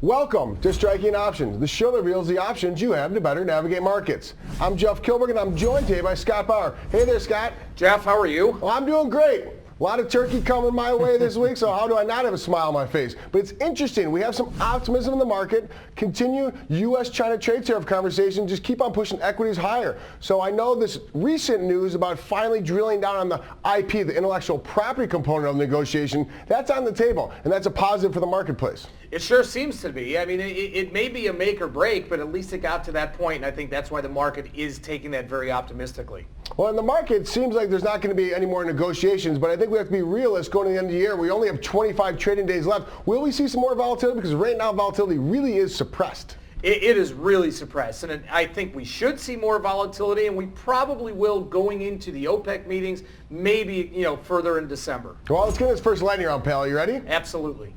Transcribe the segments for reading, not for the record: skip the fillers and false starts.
Welcome to Striking Options, the show that reveals the options you have to better navigate markets. I'm Jeff Kilberg, and I'm joined today by Scott Bauer. Hey there, Scott. Jeff, how are you? Well, I'm doing great. A lot of turkey coming my way this week, so how do I not have a smile on my face? But it's interesting. We have some optimism in the market. Continue U.S.-China trade tariff conversation. Just keep on pushing equities higher. So I know this recent news about finally drilling down on the IP, the intellectual property component of the negotiation, that's on the table, and that's a positive for the marketplace. It sure seems to be. I mean, it may be a make or break, but at least it got to that point, and I think that's why the market is taking that very optimistically. Well, in the market, it seems like there's not going to be any more negotiations, but I think we have to be realists going to the end of the year. We only have 25 trading days left. Will we see some more volatility? Because right now, volatility really is suppressed. It is really suppressed, and I think we should see more volatility, and we probably will going into the OPEC meetings, maybe further in December. Well, let's get this first lightning round, pal. You ready? Absolutely.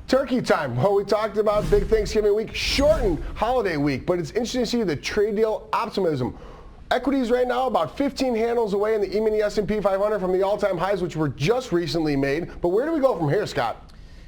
Turkey time. Well, we talked about big Thanksgiving week, shortened holiday week, but it's interesting to see the trade deal optimism. Equities right now about 15 handles away in the E-mini S&P 500 from the all-time highs, which were just recently made. But where do we go from here, Scott?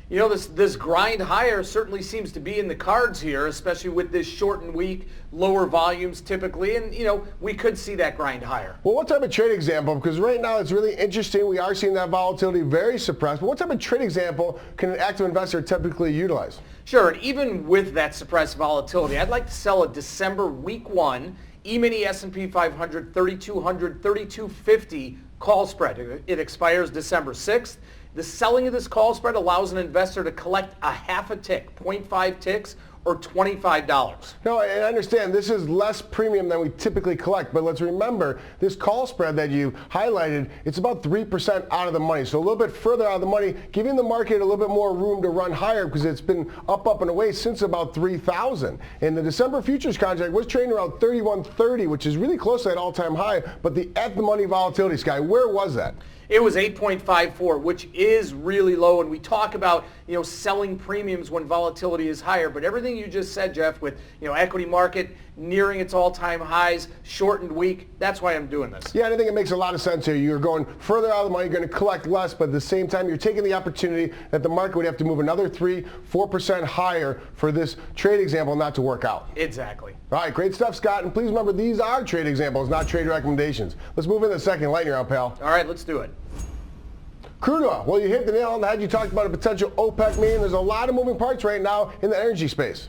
You know, this grind higher certainly seems to be in the cards here, especially with this shortened week, lower volumes typically, and we could see that grind higher. Well, what type of trade example? Because right now it's really interesting. We are seeing that volatility very suppressed. But what type of trade example can an active investor typically utilize? Sure, and even with that suppressed volatility, I'd like to sell a December week 1 E-mini S&P 500 3200 3250 call spread. It expires December 6th. The selling of this call spread allows an investor to collect a half a tick, 0.5 ticks, or $25. No, and I understand this is less premium than we typically collect, but let's remember this call spread that you highlighted, it's about 3% out of the money. So a little bit further out of the money, giving the market a little bit more room to run higher because it's been up and away since about 3,000. And the December futures contract was trading around 31.30, which is really close to that all-time high, but the at-the-money volatility, Sky, where was that? It was 8.54, which is really low, and we talk about selling premiums when volatility is higher. But everything you just said, Jeff, with equity market nearing its all-time highs, shortened week, that's why I'm doing this. Yeah, and I think it makes a lot of sense here. You're going further out of the money, you're going to collect less, but at the same time, you're taking the opportunity that the market would have to move another 3-4% higher for this trade example not to work out. Exactly. All right, great stuff, Scott. And please remember, these are trade examples, not trade recommendations. Let's move into the second lightning round, pal. All right, let's do it. Crude oil. Well, you hit the nail on the head. You talked about a potential OPEC meeting. There's a lot of moving parts right now in the energy space.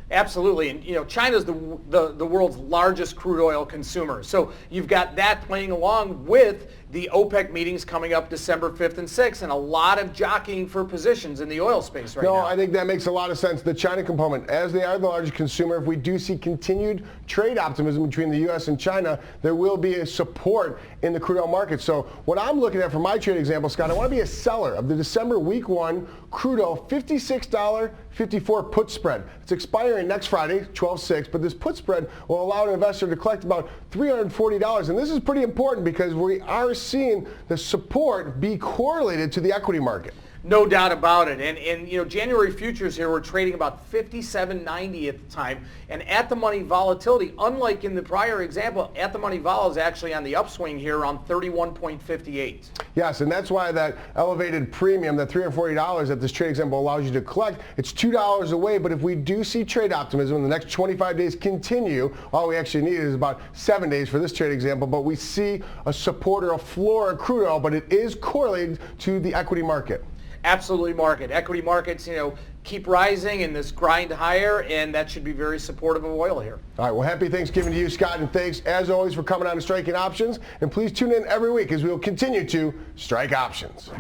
Absolutely, and China's the world's largest crude oil consumer. So you've got that playing along with the OPEC meetings coming up December 5th and 6th, and a lot of jockeying for positions in the oil space right now. No, I think that makes a lot of sense. The China component, as they are the largest consumer, if we do see continued trade optimism between the U.S. and China, there will be a support in the crude oil market. So what I'm looking at for my trade example, Scott, I want to be a seller of the December week 1 crude oil $56.54 put spread. It's expiring next Friday, 12/6, but this put spread will allow an investor to collect about $340. And this is pretty important because we are seeing the support be correlated to the equity market. No doubt about it. And January futures here were trading about 57.90 at the time. And at the money volatility, unlike in the prior example, at the money vol is actually on the upswing here around 31.58. Yes, and that's why that elevated premium, that $340 that this trade example allows you to collect, it's $2 away. But if we do see trade optimism in the next 25 days continue, all we actually need is about 7 days for this trade example. But we see a support or a floor in crude oil, but it is correlated to the equity market. Absolutely equity markets, keep rising and this grind higher, and that should be very supportive of oil here. All right, well, happy Thanksgiving to you, Scott, and thanks as always for coming on to Striking Options. And please tune in every week as we will continue to strike options.